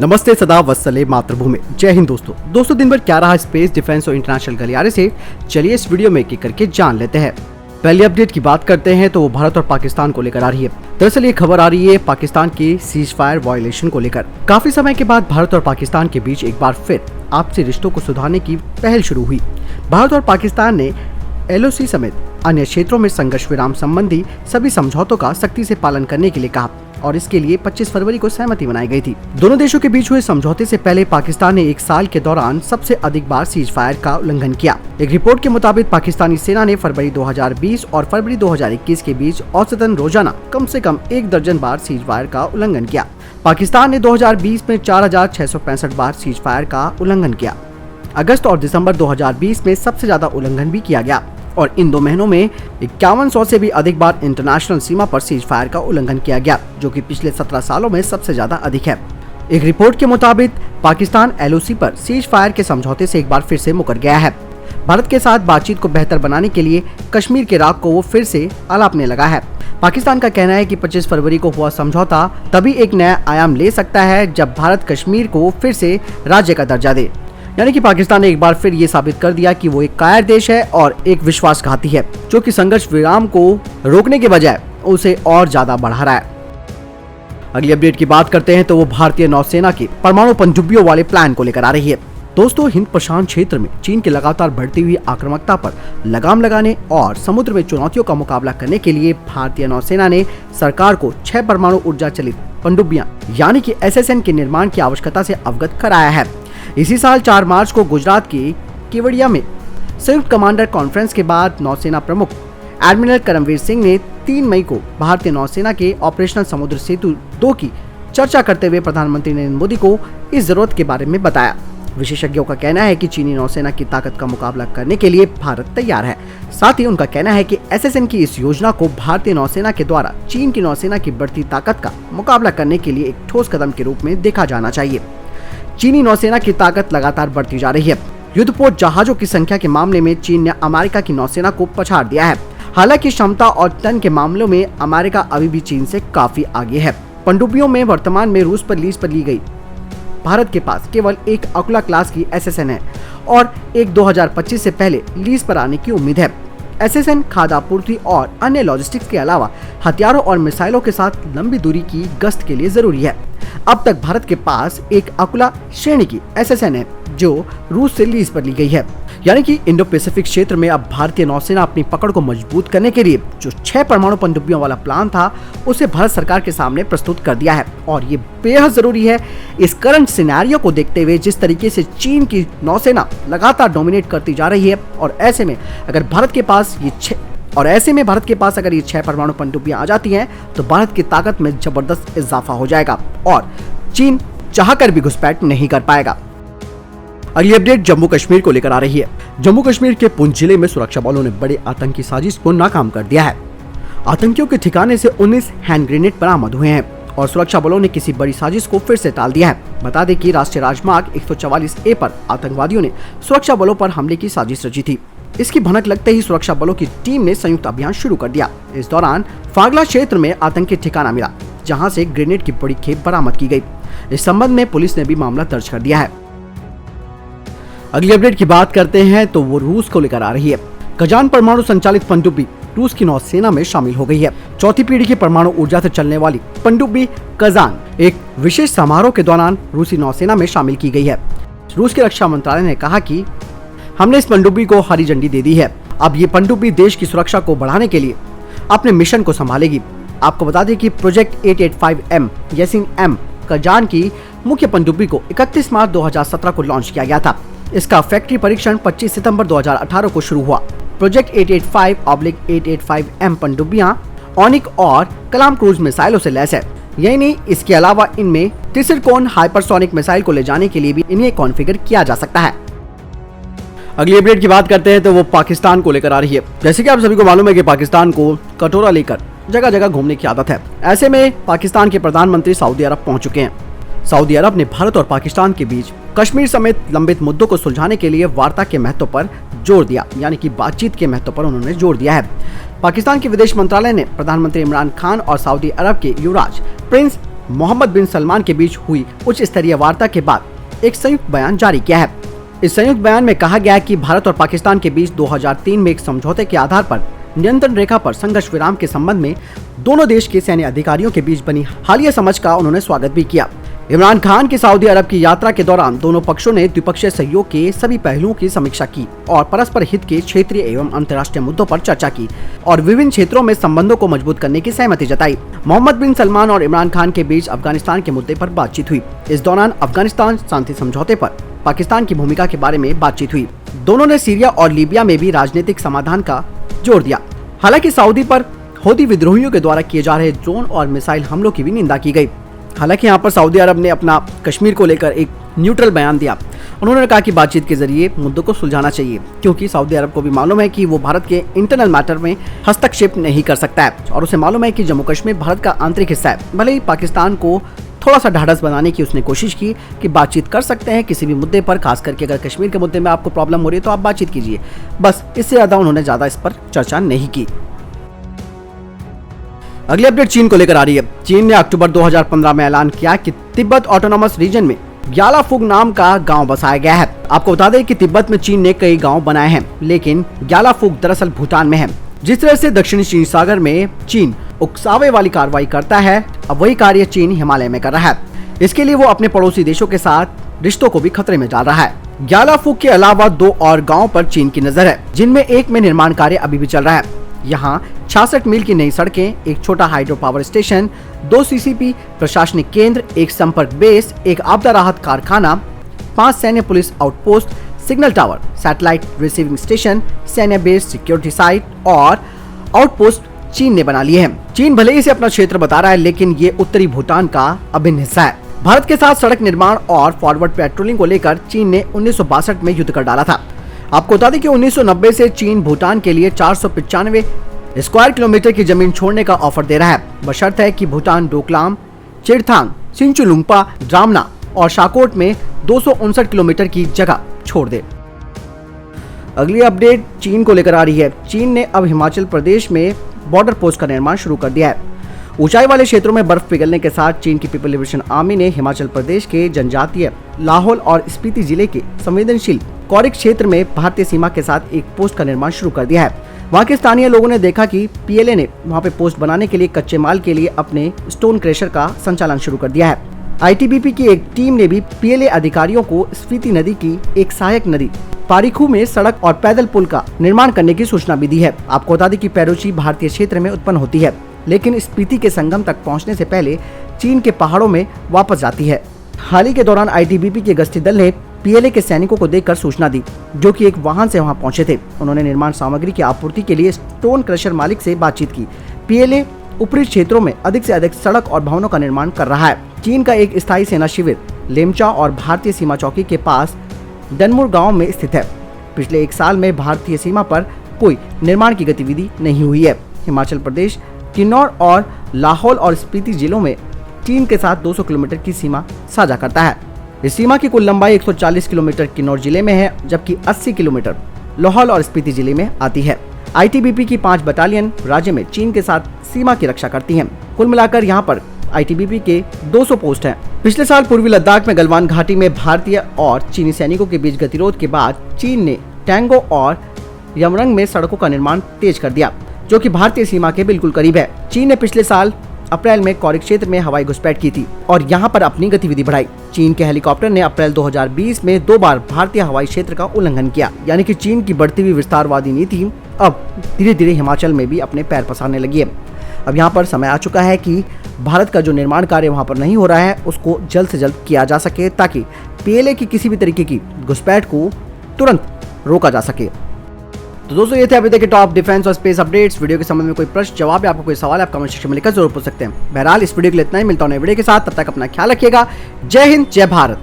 नमस्ते, सदा वत्सले मातृभूमि। जय हिंद दोस्तों दिन भर क्या रहा स्पेस, डिफेंस और इंटरनेशनल गलियारे से, चलिए इस वीडियो में एक एक करके जान लेते हैं। पहली अपडेट की बात करते हैं तो वो भारत और पाकिस्तान को लेकर आ रही है। दरअसल ये खबर आ रही है पाकिस्तान के सीज फायर वायलेशन को लेकर। काफी समय के बाद भारत और पाकिस्तान के बीच एक बार फिर आपसी रिश्तों को सुधारने की पहल शुरू हुई। भारत और पाकिस्तान ने LOC समेत अन्य क्षेत्रों में संघर्ष विराम संबंधी सभी समझौतों का सख्ती से पालन करने के लिए कहा और इसके लिए 25 फरवरी को सहमति बनाई गई थी। दोनों देशों के बीच हुए समझौते से पहले पाकिस्तान ने एक साल के दौरान सबसे अधिक बार सीज फायर का उल्लंघन किया। एक रिपोर्ट के मुताबिक पाकिस्तानी सेना ने फरवरी 2020 और फरवरी 2021 के बीच औसतन रोजाना कम से कम 1 दर्जन बार सीज फायर का उल्लंघन किया। पाकिस्तान ने 2020 में 4665 बार सीज फायर का उल्लंघन किया। अगस्त और दिसंबर 2020 में सबसे ज्यादा उल्लंघन भी किया गया और इन 2 महीनों में 5100 से भी अधिक बार इंटरनेशनल सीमा पर सीज फायर का उल्लंघन किया गया, जो कि पिछले 17 सालों में सबसे ज्यादा अधिक है। एक रिपोर्ट के मुताबिक पाकिस्तान LOC पर सीज फायर के समझौते से एक बार फिर से मुकर गया है। भारत के साथ बातचीत को बेहतर बनाने के लिए कश्मीर के राग को वो फिर से अलापने लगा है। पाकिस्तान का कहना है कि 25 फरवरी को हुआ समझौता तभी एक नया आयाम ले सकता है जब भारत कश्मीर को फिर से राज्य का दर्जा दे। यानी कि पाकिस्तान ने एक बार फिर ये साबित कर दिया कि वो एक कायर देश है और एक विश्वासघाती है, जो कि संघर्ष विराम को रोकने के बजाय उसे और ज्यादा बढ़ा रहा है। अगली अपडेट की बात करते हैं तो वो भारतीय नौसेना के परमाणु पनडुब्बियों वाले प्लान को लेकर आ रही है। दोस्तों, हिंद प्रशांत क्षेत्र में चीन की लगातार बढ़ती हुई आक्रामकता पर लगाम लगाने और समुद्र में चुनौतियों का मुकाबला करने के लिए भारतीय नौसेना ने सरकार को 6 परमाणु ऊर्जा चलित पनडुब्बियां यानी कि SSN के निर्माण की आवश्यकता से अवगत कराया है। इसी साल 4 मार्च को गुजरात के केवड़िया में संयुक्त कमांडर कॉन्फ्रेंस के बाद नौसेना प्रमुख एडमिरल करमवीर सिंह ने 3 मई को भारतीय नौसेना के ऑपरेशनल समुद्र सेतु 2 की चर्चा करते हुए प्रधानमंत्री नरेंद्र मोदी को इस जरूरत के बारे में बताया। विशेषज्ञों का कहना है कि चीनी नौसेना की ताकत का मुकाबला करने के लिए भारत तैयार है। साथ ही उनका कहना है कि SSN की इस योजना को भारतीय नौसेना के द्वारा चीन की नौसेना की बढ़ती ताकत का मुकाबला करने के लिए एक ठोस कदम के रूप में देखा जाना चाहिए। चीनी नौसेना की ताकत लगातार बढ़ती जा रही है। युद्धपोत जहाजों की संख्या के मामले में चीन ने अमेरिका की नौसेना को पछाड़ दिया है। हालांकि क्षमता और टन के मामलों में अमेरिका अभी भी चीन से काफी आगे है। पनडुब्बियों में वर्तमान में रूस पर लीज पर ली गई भारत के पास केवल एक अकुला क्लास की SSN है और एक 2025 से पहले लीज पर आने की उम्मीद है। SSN खाद्य आपूर्ति और अन्य लॉजिस्टिक्स के अलावा हथियारों और मिसाइलों के साथ लंबी दूरी की गश्त के लिए जरूरी है। अब तक भारत के पास एक अकुला श्रेणी की SSN है जो रूस से लीज पर ली गई है। यानी कि इंडो पैसिफिक क्षेत्र में अब भारतीय नौसेना अपनी पकड़ को मजबूत करने के लिए जो 6 परमाणु पनडुब्बियों वाला प्लान था उसे भारत सरकार के सामने प्रस्तुत कर दिया है और ये बेहद जरूरी है इस करंट सिनेरियो को देखते हुए, जिस तरीके से चीन की नौसेना लगातार डोमिनेट करती जा रही है और ऐसे में अगर भारत के पास अगर ये 6 परमाणु पनडुब्बियां आ जाती हैं तो भारत की ताकत में जबरदस्त इजाफा हो जाएगा और चीन चाहकर भी घुसपैठ नहीं कर पाएगा। अगली अपडेट जम्मू कश्मीर को लेकर आ रही है। जम्मू कश्मीर के पुंछ जिले में सुरक्षा बलों ने बड़े आतंकी साजिश को नाकाम कर दिया है। आतंकियों के ठिकाने से 19 हैंड ग्रेनेड बरामद हुए हैं और सुरक्षा बलों ने किसी बड़ी साजिश को फिर से टाल दिया है। बता दें कि राष्ट्रीय राजमार्ग 144A पर आतंकवादियों ने सुरक्षा बलों पर हमले की साजिश रची थी। इसकी भनक लगते ही सुरक्षा बलों की टीम ने संयुक्त अभियान शुरू कर दिया। इस दौरान फागला क्षेत्र में आतंकी ठिकाना मिला, जहां से ग्रेनेड की बड़ी खेप बरामद की गई। इस संबंध में पुलिस ने भी मामला दर्ज कर दिया है। अगली अपडेट की बात करते हैं तो वो रूस को लेकर आ रही है। कजान परमाणु संचालित पनडुब्बी रूस की नौसेना में शामिल हो गई है। 4थी पीढ़ी की परमाणु ऊर्जा से चलने वाली पनडुब्बी कजान एक विशेष समारोह के दौरान रूसी नौसेना में शामिल की गई है। रूस के रक्षा मंत्रालय ने कहा कि हमने इस पनडुब्बी को हरी झंडी दे दी है। अब ये पनडुब्बी देश की सुरक्षा को बढ़ाने के लिए अपने मिशन को संभालेगी। आपको बता दें कि project 885M Yasin M Kazan की मुख्य पनडुब्बी को 31 मार्च 2017 को लॉन्च किया गया था। इसका फैक्ट्री परीक्षण 25 सितंबर 2018 को शुरू हुआ। प्रोजेक्ट 885/885M पनडुब्बियां ऑनिक और कलाम क्रूज मिसाइलों से लैस है। यही नहीं, इसके अलावा इनमें त्रिकोण हाइपरसोनिक मिसाइल को ले जाने के लिए भी इन्हें कॉन्फ़िगर किया जा सकता है। अगली अपडेट की बात करते हैं तो वो पाकिस्तान को लेकर आ रही है। जैसे कि आप सभी को मालूम है कि पाकिस्तान को कटोरा लेकर जगह जगह घूमने की आदत है। ऐसे में पाकिस्तान के प्रधानमंत्री सऊदी अरब पहुंच चुके हैं। सऊदी अरब ने भारत और पाकिस्तान के बीच कश्मीर समेत लंबित मुद्दों को सुलझाने के लिए वार्ता के महत्व पर जोर दिया, यानी कि बातचीत के महत्व पर उन्होंने जोर दिया है। पाकिस्तान के विदेश मंत्रालय ने प्रधानमंत्री इमरान खान और सऊदी अरब के युवराज प्रिंस मोहम्मद बिन सलमान के बीच हुई उच्च स्तरीय वार्ता के बाद एक संयुक्त बयान जारी किया है। इस संयुक्त बयान में कहा गया है कि भारत और पाकिस्तान के बीच 2003 में एक समझौते के आधार पर नियंत्रण रेखा पर संघर्ष विराम के संबंध में दोनों देश के सैन्य अधिकारियों के बीच बनी हालिया समझ का उन्होंने स्वागत भी किया। इमरान खान की सऊदी अरब की यात्रा के दौरान दोनों पक्षों ने द्विपक्षीय सहयोग के सभी पहलुओं की समीक्षा की और परस्पर हित के क्षेत्रीय एवं अंतर्राष्ट्रीय मुद्दों पर चर्चा की और विभिन्न क्षेत्रों में संबंधों को मजबूत करने की सहमति जताई। मोहम्मद बिन सलमान और इमरान खान के बीच अफगानिस्तान के मुद्दे पर बातचीत हुई। इस दौरान अफगानिस्तान शांति समझौते पर पाकिस्तान की भूमिका के बारे में बातचीत हुई। दोनों ने सीरिया और लीबिया में भी राजनीतिक समाधान का जोर दिया। हालांकि सऊदी पर हौथी विद्रोहियों के द्वारा किए जा रहे ड्रोन और मिसाइल हमलों की भी निंदा की गई। हालांकि यहाँ पर सऊदी अरब ने अपना कश्मीर को लेकर एक न्यूट्रल बयान दिया। उन्होंने कहा कि बातचीत के जरिए मुद्दों को सुलझाना चाहिए, क्योंकि सऊदी अरब को भी मालूम है कि वो भारत के इंटरनल मैटर में हस्तक्षेप नहीं कर सकता है और उसे मालूम है कि जम्मू कश्मीर भारत का आंतरिक हिस्सा है। भले ही पाकिस्तान को थोड़ा सा ढाढ़स बनाने की उसने कोशिश की कि बातचीत कर सकते हैं किसी भी मुद्दे पर, खास करके अगर कश्मीर के मुद्दे में आपको प्रॉब्लम हो रही है तो आप बातचीत कीजिए, बस इससे ज्यादा उन्होंने ज्यादा इस पर चर्चा नहीं की। अगली अपडेट चीन को लेकर आ रही है। चीन ने अक्टूबर 2015 में ऐलान किया कि तिब्बत ऑटोनॉमस रीजन में ग्यालाफुग नाम का गांव बसाया गया है। आपको बता दें कि तिब्बत में चीन ने कई गांव बनाए हैं, लेकिन ग्यालाफुग दरअसल भूटान में है। जिस तरह से दक्षिणी चीन सागर में चीन उकसावे वाली कार्रवाई करता है, अब वही कार्य चीन हिमालय में कर रहा है। इसके लिए वो अपने पड़ोसी देशों के साथ रिश्तों को भी खतरे में डाल रहा है। ग्यालाफुग के अलावा 2 और गाँव पर चीन की नजर है, जिनमें एक में निर्माण कार्य अभी भी चल रहा है। यहाँ 66 मील की नई सड़कें, एक छोटा हाइड्रो पावर स्टेशन, 2 सीसीपी प्रशासनिक केंद्र, एक संपर्क बेस, एक आपदा राहत कारखाना, 5 सैन्य police outpost, signal tower, satellite receiving station, सैन्य बेस, सिक्योरिटी साइट और आउटपोस्ट चीन ने बना लिए हैं। चीन भले ही इसे अपना क्षेत्र बता रहा है, लेकिन ये उत्तरी भूटान का अभिन्न हिस्सा है। भारत के साथ सड़क निर्माण और फॉरवर्ड पेट्रोलिंग को लेकर चीन ने 1962 में युद्ध कर डाला था। आपको बता दें कि 1990 से चीन भूटान के लिए 495 स्क्वायर किलोमीटर की जमीन छोड़ने का ऑफर दे रहा है, बशर्त है कि भूटान डोकलाम, चिरथांग, सिंचुलुंगपा, ड्रामना और शाकोट में 259 किलोमीटर की जगह छोड़ दे। अगली अपडेट चीन को लेकर आ रही है। चीन ने अब हिमाचल प्रदेश में बॉर्डर पोस्ट का निर्माण शुरू कर दिया है। ऊंचाई वाले क्षेत्रों में बर्फ पिघलने के साथ चीन की पीपल लिबरेशन आर्मी ने हिमाचल प्रदेश के जनजातीय लाहौल और स्पीति जिले के संवेदनशील कौरिक क्षेत्र में भारतीय सीमा के साथ एक पोस्ट का निर्माण शुरू कर दिया है। वहां के स्थानीय लोगों ने देखा कि पीएलए ने वहां पे पोस्ट बनाने के लिए कच्चे माल के लिए अपने स्टोन क्रेशर का संचालन शुरू कर दिया है। आईटीबीपी की एक टीम ने भी पीएलए अधिकारियों को स्पीति नदी की एक सहायक नदी पारिखू में सड़क और पैदल पुल का निर्माण करने की सूचना भी दी है। आपको बता दें कि पैरोची भारतीय क्षेत्र में उत्पन्न होती है, लेकिन स्पीति के संगम तक पहुंचने से पहले चीन के पहाड़ों में वापस जाती है। हाल ही के दौरान आईटीबीपी के गश्ती दल ने पीएलए के सैनिकों को देखकर सूचना दी, जो कि एक वाहन से वहां पहुंचे थे। उन्होंने निर्माण सामग्री की आपूर्ति के लिए स्टोन क्रशर मालिक से बातचीत की। पीएलए ऊपरी क्षेत्रों में अधिक से अधिक सड़क और भवनों का निर्माण कर रहा है। चीन का एक स्थायी सेना शिविर लेमचा और भारतीय सीमा चौकी के पास डनमुर गाँव में स्थित है। पिछले 1 साल में भारतीय सीमा पर कोई निर्माण की गतिविधि नहीं हुई है। हिमाचल प्रदेश किन्नौर और लाहौल और स्पीति जिलों में चीन के साथ 200 किलोमीटर की सीमा साझा करता है। इस सीमा की कुल लंबाई 140 किलोमीटर किन्नौर जिले में है, जबकि 80 किलोमीटर लाहौल और स्पीति जिले में आती है। आईटीबीपी की 5 बटालियन राज्य में चीन के साथ सीमा की रक्षा करती हैं। कुल मिलाकर यहाँ पर आईटीबीपी के 200 पोस्ट हैं। पिछले साल पूर्वी लद्दाख में गलवान घाटी में भारतीय और चीनी सैनिकों के बीच गतिरोध के बाद चीन ने टैंगो और यमरंग में सड़कों का निर्माण तेज कर दिया, जो कि भारतीय सीमा के बिल्कुल करीब है। चीन ने पिछले साल अप्रैल में कौरिक क्षेत्र में हवाई घुसपैठ की थी और यहाँ पर अपनी गतिविधि बढ़ाई। चीन के हेलीकॉप्टर ने अप्रैल 2020 में 2 बार भारतीय हवाई क्षेत्र का उल्लंघन किया, यानी कि चीन की बढ़ती हुई विस्तारवादी नीति अब धीरे धीरे हिमाचल में भी अपने पैर पसारने लगी है। अब यहाँ पर समय आ चुका है कि भारत का जो निर्माण कार्य वहाँ पर नहीं हो रहा है उसको जल्द से जल्द किया जा सके, ताकि पीएलए की किसी भी तरीके की घुसपैठ को तुरंत रोका जा सके। तो दोस्तों ये थे अभी तक के टॉप डिफेंस और स्पेस अपडेट्स। वीडियो के संबंध में कोई प्रश्न जवाब या आपको कोई सवाल है, आप कमेंट सेक्शन में लिखकर जरूर पूछ सकते हैं। बहरहाल इस वीडियो के लिए इतना ही, मिलता हूं नए वीडियो के साथ, तब तक अपना ख्याल रखिएगा। जय हिंद, जय भारत।